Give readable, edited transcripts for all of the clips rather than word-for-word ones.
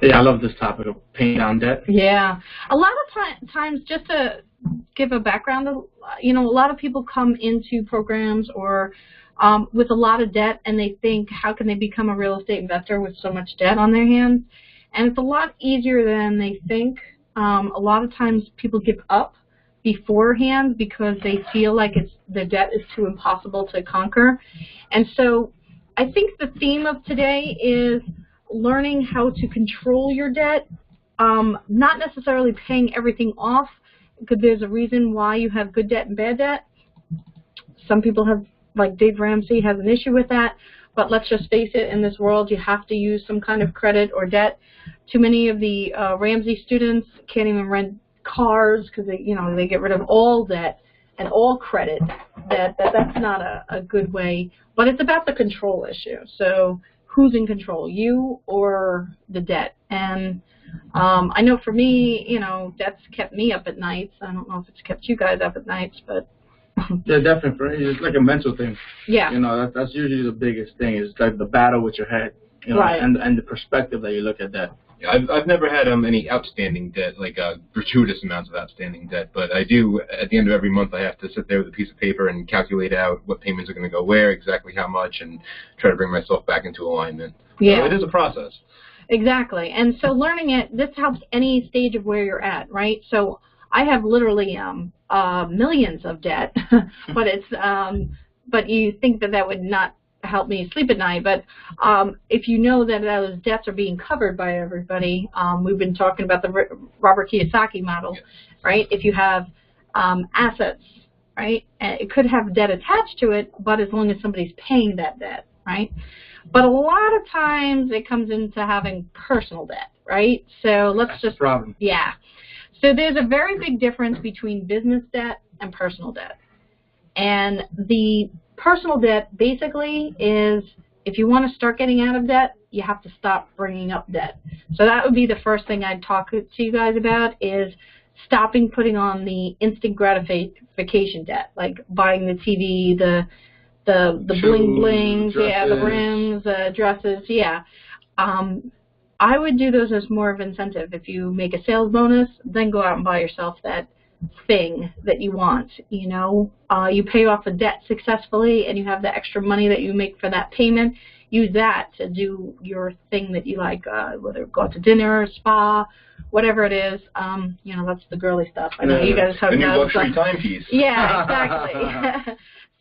Yeah, I love this topic of paying down debt. Yeah. A lot of times, just to give a background, a lot of people come into programs or with a lot of debt, and they think, how can they become a real estate investor with so much debt on their hands? And it's a lot easier than they think. A lot of times people give up beforehand because they feel like the debt is too impossible to conquer. And so I think the theme of today is learning how to control your debt, not necessarily paying everything off, because there's a reason why you have good debt and bad debt. Some people have, like Dave Ramsey, has an issue with that, but let's just face it, in this world you have to use some kind of credit or debt. Too many of the Ramsey students can't even rent cars because they get rid of all debt and all credit. That's not a good way, but it's about the control issue. So who's in control, you or the debt? And I know for me, debt's kept me up at nights. I don't know if it's kept you guys up at nights, but yeah, definitely. It's like a mental thing. Yeah. That's usually the biggest thing, is like the battle with your head, right. and the perspective that you look at that. Yeah, I've never had any outstanding debt, like gratuitous amounts of outstanding debt, but I do, at the end of every month, I have to sit there with a piece of paper and calculate out what payments are going to go where, exactly how much, and try to bring myself back into alignment. Yeah. So it is a process. Exactly. And so learning it, this helps any stage of where you're at, right? So I have literally millions of debt, but you think that would not help me sleep at night. But if you know that those debts are being covered by everybody, we've been talking about the Robert Kiyosaki model, yes. Right? If you have assets, right, it could have debt attached to it, but as long as somebody's paying that debt, right? But a lot of times it comes into having personal debt, right? So That's the problem. Yeah. So there's a very big difference between business debt and personal debt. And the personal debt basically is, if you want to start getting out of debt, you have to stop bringing up debt. So that would be the first thing I'd talk to you guys about, is stopping putting on the instant gratification debt, like buying the TV, the bling blings, yeah, the rims, dresses, yeah. I would do those as more of incentive. If you make a sales bonus, then go out and buy yourself that thing that you want. You pay off a debt successfully and you have the extra money that you make for that payment. Use that to do your thing that you like, whether go out to dinner, spa, whatever it is. That's the girly stuff. I know you guys have the new luxury timepiece. Yeah, exactly.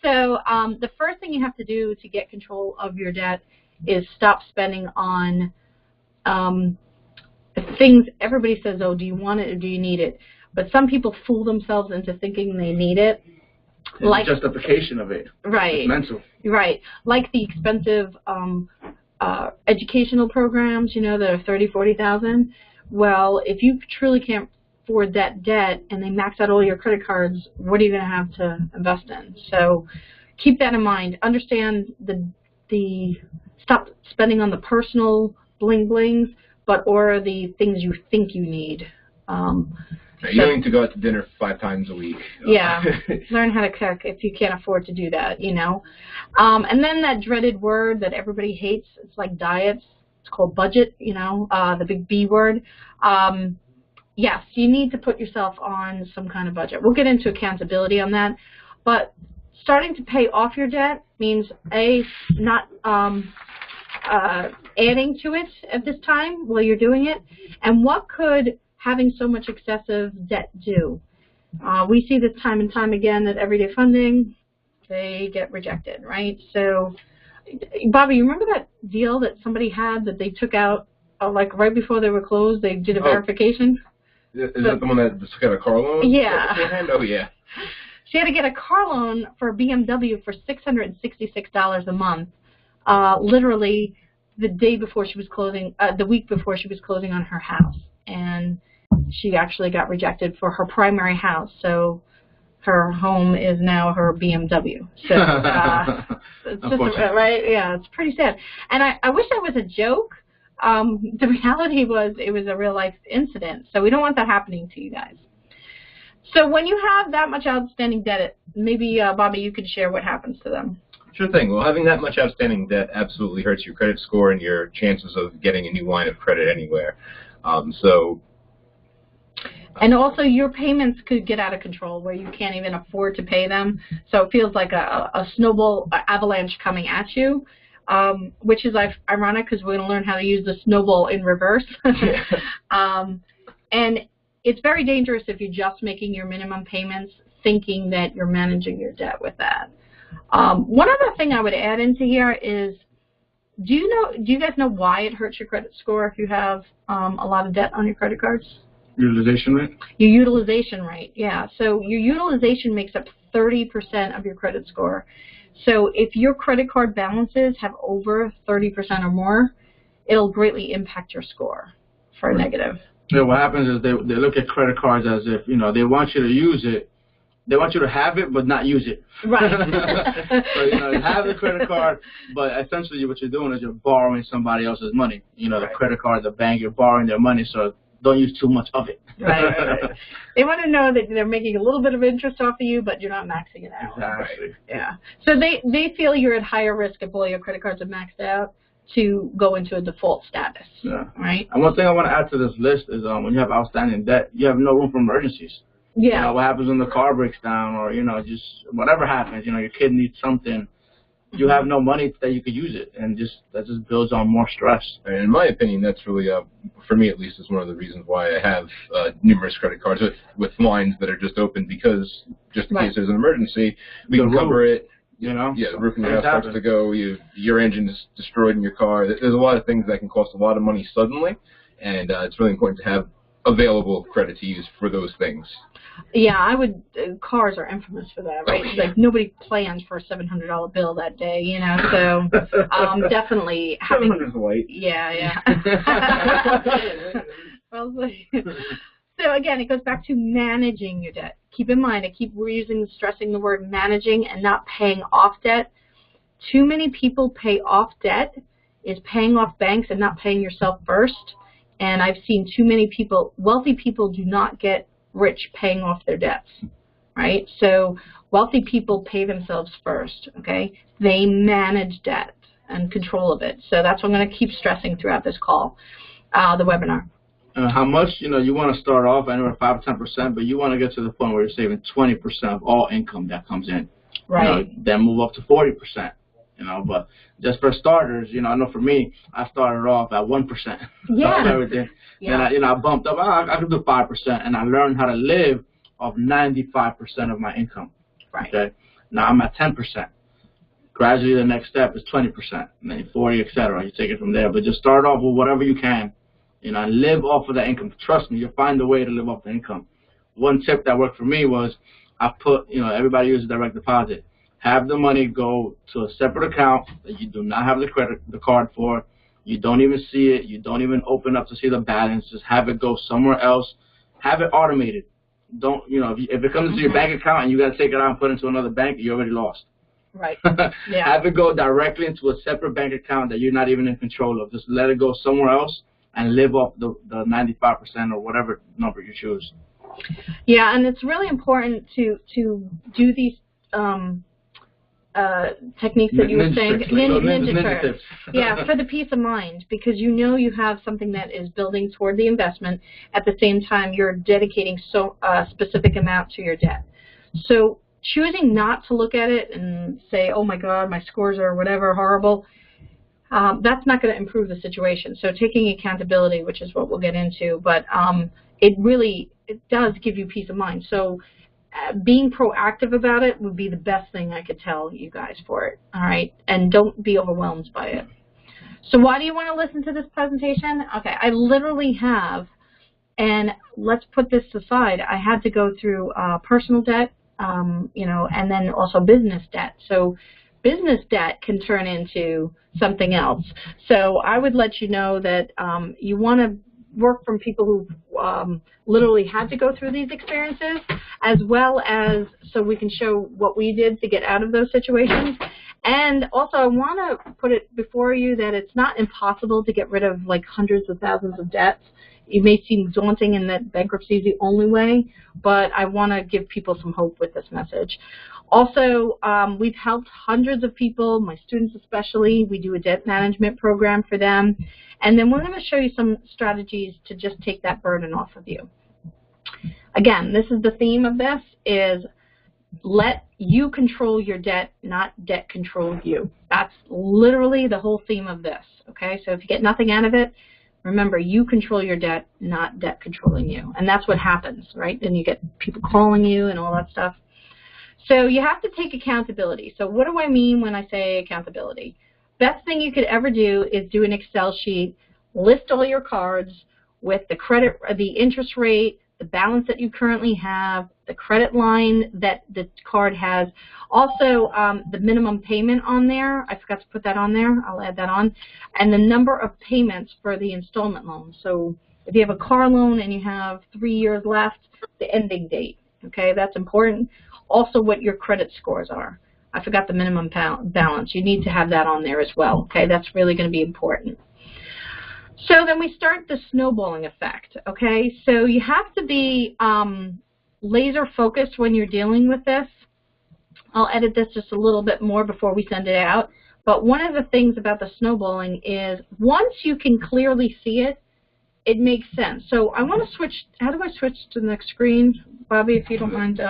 So the first thing you have to do to get control of your debt is stop spending on things everybody says, oh, do you want it or do you need it? But some people fool themselves into thinking they need it. Like justification of it. Right. It's mental. Right. Like the expensive educational programs, that are $30,000, $40,000. Well, if you truly can't afford that debt and they max out all your credit cards, what are you going to have to invest in? So keep that in mind. Understand the stop spending on the personal bling blings, or the things you think you need. You don't need to go out to dinner 5 times a week. Yeah, learn how to cook if you can't afford to do that, And then that dreaded word that everybody hates, it's like diets. It's called budget, the big B word. Yes, you need to put yourself on some kind of budget. We'll get into accountability on that. But starting to pay off your debt means, A, not adding to it at this time while you're doing it. And what could having so much excessive debt do? We see this time and time again at everyday funding. They get rejected, right? So, Bobby, you remember that deal that somebody had that they took out, like right before they were closed, they did a verification? Is that the one that just got a car loan? Yeah. Beforehand? Oh, yeah. She had to get a car loan for a BMW for $666 a month, literally the day before she was closing, the week before she was closing on her house. And she actually got rejected for her primary house. So her home is now her BMW. So it's just right. Yeah, it's pretty sad. And I wish that was a joke. The reality was it was a real life incident. So we don't want that happening to you guys. So when you have that much outstanding debt, maybe Bobby, you could share what happens to them. Sure thing. Well, having that much outstanding debt absolutely hurts your credit score and your chances of getting a new line of credit anywhere. And also, your payments could get out of control where you can't even afford to pay them. So it feels like a snowball avalanche coming at you, which is ironic because we're going to learn how to use the snowball in reverse. And it's very dangerous if you're just making your minimum payments, thinking that you're managing your debt with that. One other thing I would add into here is, do you guys know why it hurts your credit score if you have a lot of debt on your credit cards? Utilization rate? Your utilization rate, yeah. So your utilization makes up 30% of your credit score. So if your credit card balances have over 30% or more, it'll greatly impact your score for a negative. Yeah, what happens is they look at credit cards as if, they want you to use it. They want you to have it but not use it. Right. So, you have the credit card, but essentially what you're doing is you're borrowing somebody else's money. The credit card, the bank, you're borrowing their money, so don't use too much of it. Right. They want to know that they're making a little bit of interest off of you, but you're not maxing it out. Exactly. Yeah. So they feel you're at higher risk if all your credit cards are maxed out to go into a default status. Yeah. Right? And one thing I want to add to this list is when you have outstanding debt, you have no room for emergencies. Yeah. What happens when the car breaks down or, just whatever happens, your kid needs something. You have no money that you could use it, and that just builds on more stress. And in my opinion, that's really, for me at least, is one of the reasons why I have numerous credit cards with lines that are just open, because just in case there's an emergency, we can cover it. Yeah, the roof in your house starts to go, your engine is destroyed in your car. There's a lot of things that can cost a lot of money suddenly, and it's really important to have available credit to use for those things. Yeah, cars are infamous for that, right? Oh, yeah. Like, nobody plans for a $700 bill that day, so definitely having... 700 is white. Yeah. Well, so again, it goes back to managing your debt. Keep in mind, I keep stressing the word managing and not paying off debt. Too many people pay off debt is paying off banks and not paying yourself first. And I've seen too many wealthy people do not get rich paying off their debts, right? So wealthy people pay themselves first, okay? They manage debt and control of it. So that's what I'm going to keep stressing throughout this call, the webinar. How much, you want to start off anywhere 5 to 10%, but you want to get to the point where you're saving 20% of all income that comes in. Right. Then move up to 40%. But just for starters, I know for me, I started off at 1%. Yeah. Of everything. Yeah. And I bumped up. I could do 5%, and I learned how to live off 95% of my income. Right. Okay. Now I'm at 10%. Gradually, the next step is 20%, and then 40, etc. You take it from there. But just start off with whatever you can. And live off of that income. Trust me, you'll find a way to live off the income. One tip that worked for me was I put, everybody uses direct deposit. Have the money go to a separate account that you do not have the card for. You don't even see it. You don't even open up to see the balance. Just have it go somewhere else. Have it automated. Don't, if it comes into your bank account and you got to take it out and put it into another bank, you already lost. Right. Yeah. Have it go directly into a separate bank account that you're not even in control of. Just let it go somewhere else and live off the 95% or whatever number you choose. Yeah, and it's really important to do these techniques that you were saying, ninja tricks. Yeah, for the peace of mind, because you have something that is building toward the investment. At the same time, you're dedicating a specific amount to your debt. So choosing not to look at it and say, oh my God, my scores are whatever horrible, that's not going to improve the situation. So taking accountability, which is what we'll get into, but it does give you peace of mind. So being proactive about it would be the best thing I could tell you guys for it, all right? And don't be overwhelmed by it. So why do you want to listen to this presentation? Okay, I literally have, and let's put this aside, I had to go through personal debt, and then also business debt. So business debt can turn into something else. So I would let you know that you want to work from people who literally had to go through these experiences, as well as so we can show what we did to get out of those situations, And also, I want to put it before you that it's not impossible to get rid of like hundreds of thousands of debts. It may seem daunting in that bankruptcy is the only way, but I want to give people some hope with this message. Also, we've helped hundreds of people, my students especially. We do a debt management program for them. And then we're going to show you some strategies to just take that burden off of you. Again, this is the theme of this, is let you control your debt, not debt control you. That's literally the whole theme of this, okay? So if you get nothing out of it, remember, you control your debt, not debt controlling you. And that's what happens, right? Then you get people calling you and all that stuff. So you have to take accountability. So what do I mean when I say accountability? Best thing you could ever do is do an Excel sheet, list all your cards with the credit, the interest rate, the balance that you currently have, the credit line that the card has, also the minimum payment on there. I forgot to put that on there. I'll add that on. And the number of payments for the installment loan. So if you have a car loan and you have 3 years left, the ending date, okay, that's important. Also what your credit scores are. I forgot the minimum balance. You need to have that on there as well, okay? That's really going to be important. So then we start the snowballing effect, okay? So you have to be laser focused when you're dealing with this. I'll edit this just a little bit more before we send it out. But one of the things about the snowballing is once you can clearly see it, it makes sense. So I want to switch. How do I switch to the next screen, Bobby, if you don't mind?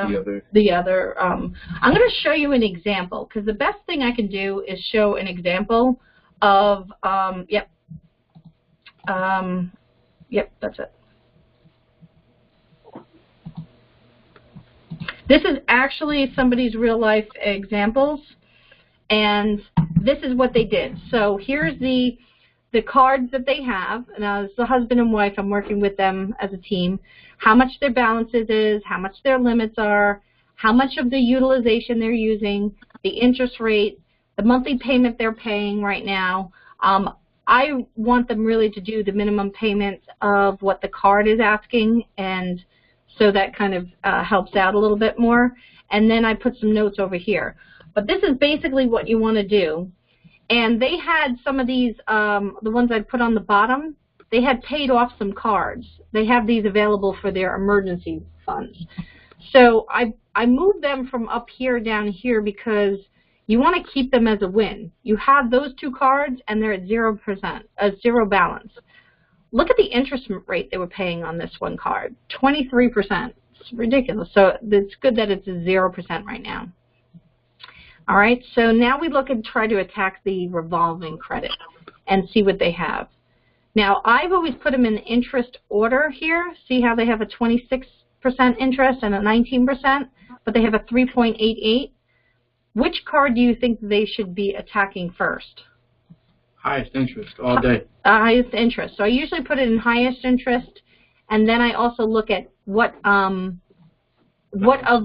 The other. I'm going to show you an example, because the best thing I can do is show an example of, yep, that's it. This is actually somebody's real life examples, and this is what they did. So here's the cards that they have. Now, it's the husband and wife. I'm working with them as a team. How much their balances is, how much their limits are, how much of the utilization they're using, the interest rate, the monthly payment they're paying right now. I want them really to do the minimum payments of what the card is asking, and so that kind of helps out a little bit more. And then I put some notes over here. But this is basically what you want to do. And they had some of these, the ones I put on the bottom, they had paid off some cards. They have these available for their emergency funds. So I moved them from up here down here because you want to keep them as a win. You have those two cards and they're at 0%, zero balance. Look at the interest rate they were paying on this one card, 23%. It's ridiculous. So it's good that it's 0% right now. All right, so now we look and try to attack the revolving credit and see what they have. Now, I've always put them in interest order here. See how they have a 26% interest and a 19%, but they have a 3.88. Which card do you think they should be attacking first? Highest interest all day. Highest interest. So I usually put it in highest interest, and then I also look at what of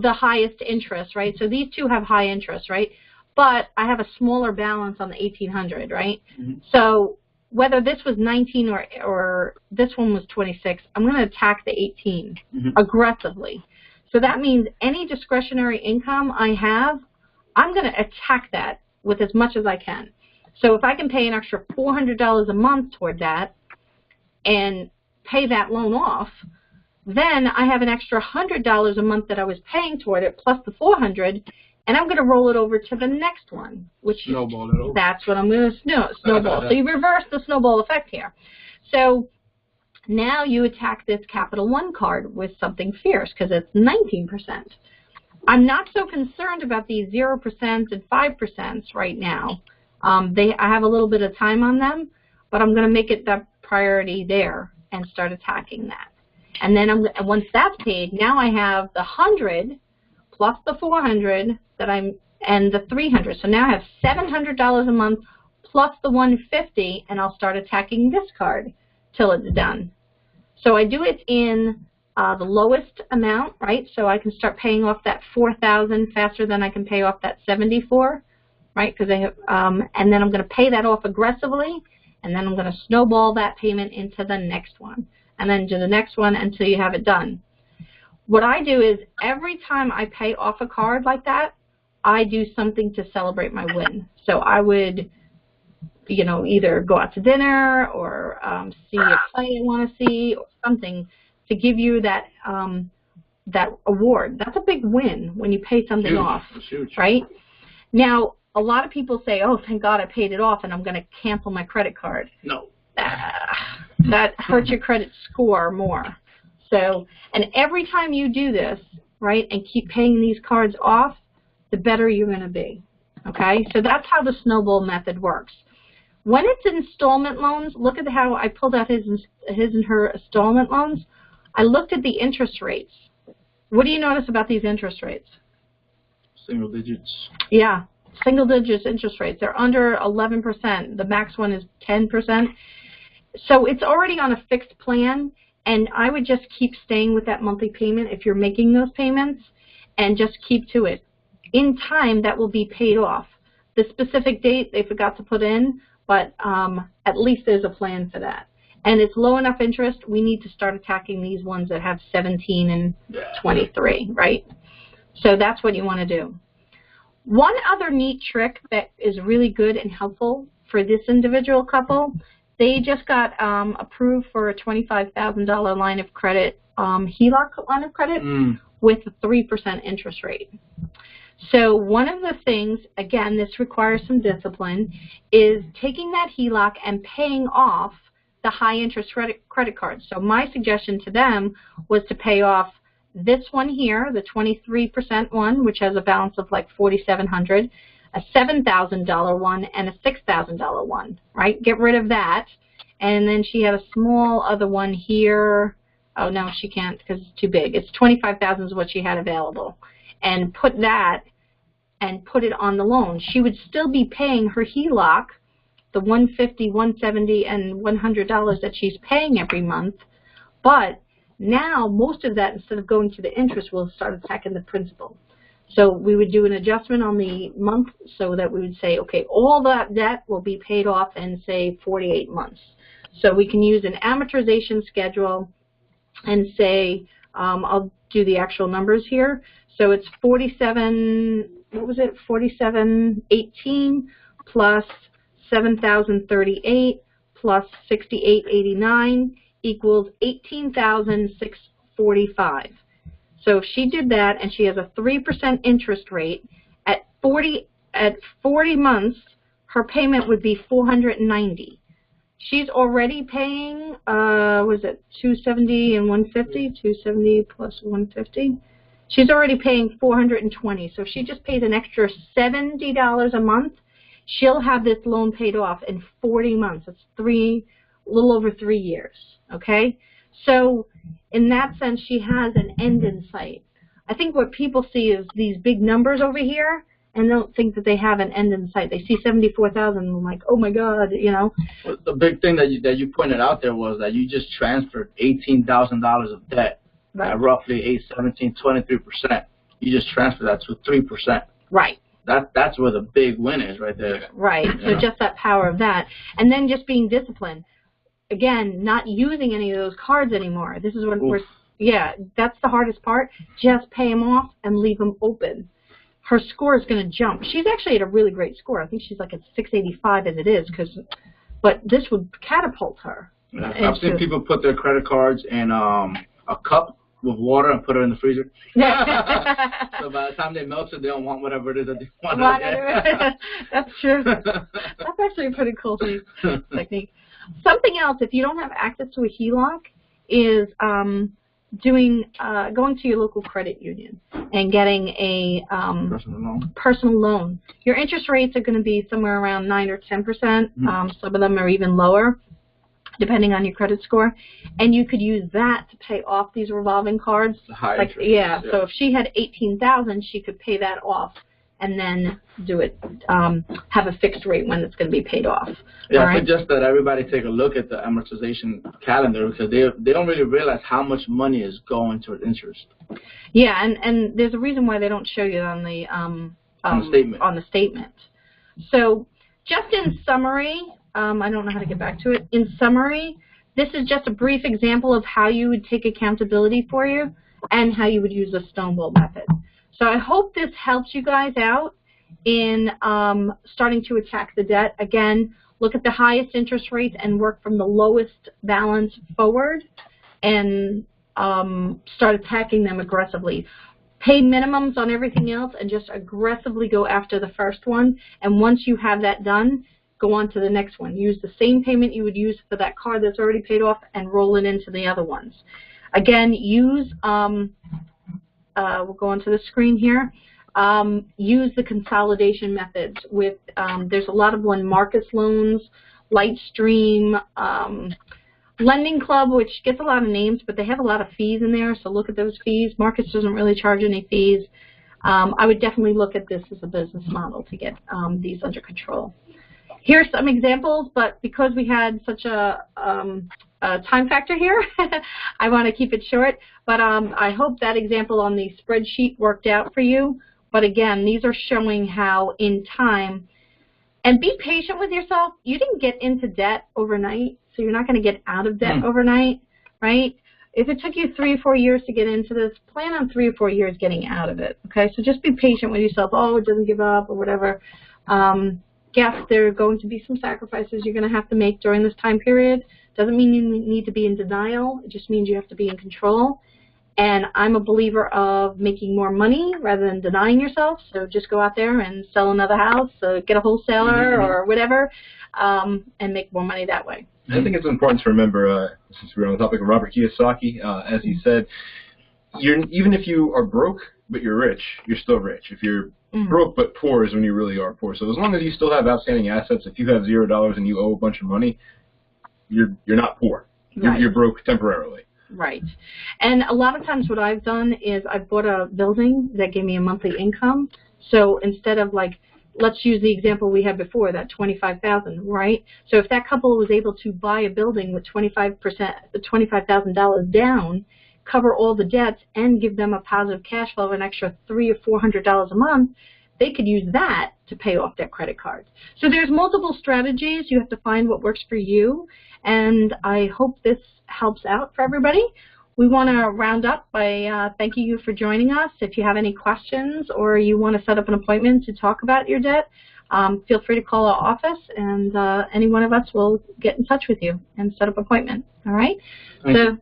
the highest interest, right? So these two have high interest, right? But I have a smaller balance on the 1800, right? Mm-hmm. So whether this was 19 or this one was 26, I'm going to attack the 18 aggressively. So that means any discretionary income I have, I'm going to attack that with as much as I can. So if I can pay an extra $400 a month toward that and pay that loan off, then I have an extra $100 a month that I was paying toward it, plus the $400, and I'm going to roll it over to the next one, which snowball it over. That's what I'm going to snowball. So you reverse the snowball effect here. So now you attack this Capital One card with something fierce because it's 19%. I'm not so concerned about these 0% and 5% right now. I have a little bit of time on them, but I'm going to make it the priority there and start attacking that. And then once that's paid, now I have the 100 plus the 400 and the 300. So now I have $700 a month plus the 150, and I'll start attacking this card till it's done. So I do it in the lowest amount, right? So I can start paying off that $4,000 faster than I can pay off that $74, right? Because and then I'm going to pay that off aggressively, and then I'm going to snowball that payment into the next one, and then to the next one until you have it done. What I do is every time I pay off a card like that, I do something to celebrate my win. So I would, you know, either go out to dinner or see a play I want to see or something to give you that that award. That's a big win when you pay something off, right? Now, a lot of people say, oh, thank God I paid it off and I'm going to cancel my credit card. No. That hurts your credit score more. So, and every time you do this, right, and keep paying these cards off, the better you're going to be, okay? So that's how the snowball method works. When it's installment loans, look at how I pulled out his and her installment loans. I looked at the interest rates. What do you notice about these interest rates? Single digits. Yeah, single digits interest rates. They're under 11%. The max one is 10%. So it's already on a fixed plan, and I would just keep staying with that monthly payment if you're making those payments, and just keep to it. In time, that will be paid off. The specific date they forgot to put in, but at least there's a plan for that. And it's low enough interest, we need to start attacking these ones that have 17 and 23, right? So that's what you want to do. One other neat trick that is really good and helpful for this individual couple, they just got approved for a $25,000 line of credit, HELOC line of credit with a 3% interest rate. So one of the things, again, this requires some discipline, is taking that HELOC and paying off the high interest credit cards. So my suggestion to them was to pay off this one here, the 23% one, which has a balance of like $4,700, a $7,000 one, and a $6,000 one, right? Get rid of that. And then she had a small other one here. Oh, no, she can't because it's too big. It's $25,000 is what she had available. And put that and put it on the loan. She would still be paying her HELOC, the $150, $170, and $100 that she's paying every month, but now most of that, instead of going to the interest, will start attacking the principal. So we would do an adjustment on the month so that we would say, okay, all that debt will be paid off in, say, 48 months. So we can use an amortization schedule and say, I'll do the actual numbers here. So it's 47, what was it, 4718 plus 7,038 plus 6,889 equals 18,645. So if she did that and she has a 3% interest rate, at 40 months, her payment would be $490. She's already paying, was it 270 and 150? 270 plus 150. She's already paying $420. So if she just pays an extra $70 a month, she'll have this loan paid off in 40 months. It's a little over 3 years, okay? So in that sense, she has an end in sight. I think what people see is these big numbers over here and don't think that they have an end in sight. They see 74,000 and like, oh my God, you know. Well, the big thing that you pointed out there was that you just transferred $18,000 of debt at roughly 23%. You just transferred that to 3%. Right. That's where the big win is right there. Right. So just that power of that. And then just being disciplined. Again, not using any of those cards anymore. This is what yeah, that's the hardest part. Just pay them off and leave them open. Her score is going to jump. She's actually at a really great score. I think she's like at 685 as it is, but this would catapult her. Yeah, I've seen people put their credit cards in a cup with water and put it in the freezer. So by the time they melt it, they don't want whatever it is that they want. That's true. That's actually a pretty cool technique. Something else, if you don't have access to a HELOC, is going to your local credit union and getting a personal loan. Your interest rates are going to be somewhere around 9 or 10%. Some of them are even lower, depending on your credit score. And you could use that to pay off these revolving cards. Interest, yeah. So if she had $18,000, she could pay that off and then do it, have a fixed rate when it's going to be paid off. Yeah, all I right? suggest that everybody take a look at the amortization calendar because they don't really realize how much money is going toward interest. Yeah, and there's a reason why they don't show you on the statement. So just in summary, I don't know how to get back to it. In summary, this is just a brief example of how you would take accountability for you and how you would use the snowball method. So I hope this helps you guys out in starting to attack the debt. Again, look at the highest interest rates and work from the lowest balance forward and start attacking them aggressively. Pay minimums on everything else and just aggressively go after the first one. And once you have that done, go on to the next one. Use the same payment you would use for that car that's already paid off and roll it into the other ones. Again, use, we'll go onto the screen here. Use the consolidation methods with, there's a lot of Marcus loans, Lightstream, Lending Club, which gets a lot of names, but they have a lot of fees in there, so look at those fees. Marcus doesn't really charge any fees. I would definitely look at this as a business model to get these under control. Here's some examples, but because we had such a time factor here, I want to keep it short. But I hope that example on the spreadsheet worked out for you. But again, these are showing how in time, and be patient with yourself. You didn't get into debt overnight, so you're not going to get out of debt overnight, right? If it took you 3 or 4 years to get into this, plan on 3 or 4 years getting out of it, okay? So just be patient with yourself. Oh, it doesn't give up or whatever. Yes, there are going to be some sacrifices you're going to have to make during this time period. Doesn't mean you need to be in denial. It just means you have to be in control. And I'm a believer of making more money rather than denying yourself. So just go out there and sell another house, get a wholesaler or whatever, and make more money that way. I think it's important to remember, since we're on the topic of Robert Kiyosaki, as he said, even if you are broke but you're rich, you're still rich. If you're broke but poor is when you really are poor. So as long as you still have outstanding assets, if you have $0 and you owe a bunch of money, you're not poor. Right. You're broke temporarily. Right. And a lot of times what I've done is I've bought a building that gave me a monthly income. So instead of like, let's use the example we had before, that $25,000, right? So if that couple was able to buy a building with $25,000 down, cover all the debts, and give them a positive cash flow, an extra $300 or $400 a month, they could use that to pay off their credit cards. So there's multiple strategies. You have to find what works for you. And I hope this helps out for everybody. We want to round up by thanking you for joining us. If you have any questions or you want to set up an appointment to talk about your debt, feel free to call our office, and any one of us will get in touch with you and set up an appointment. All right? So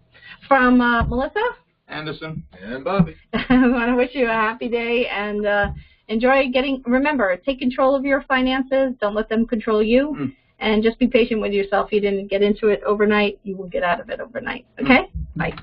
from Melissa, Anderson, and Bobby, I want to wish you a happy day and enjoy remember, take control of your finances. Don't let them control you. And just be patient with yourself. You didn't get into it overnight. You will get out of it overnight. Okay? Bye.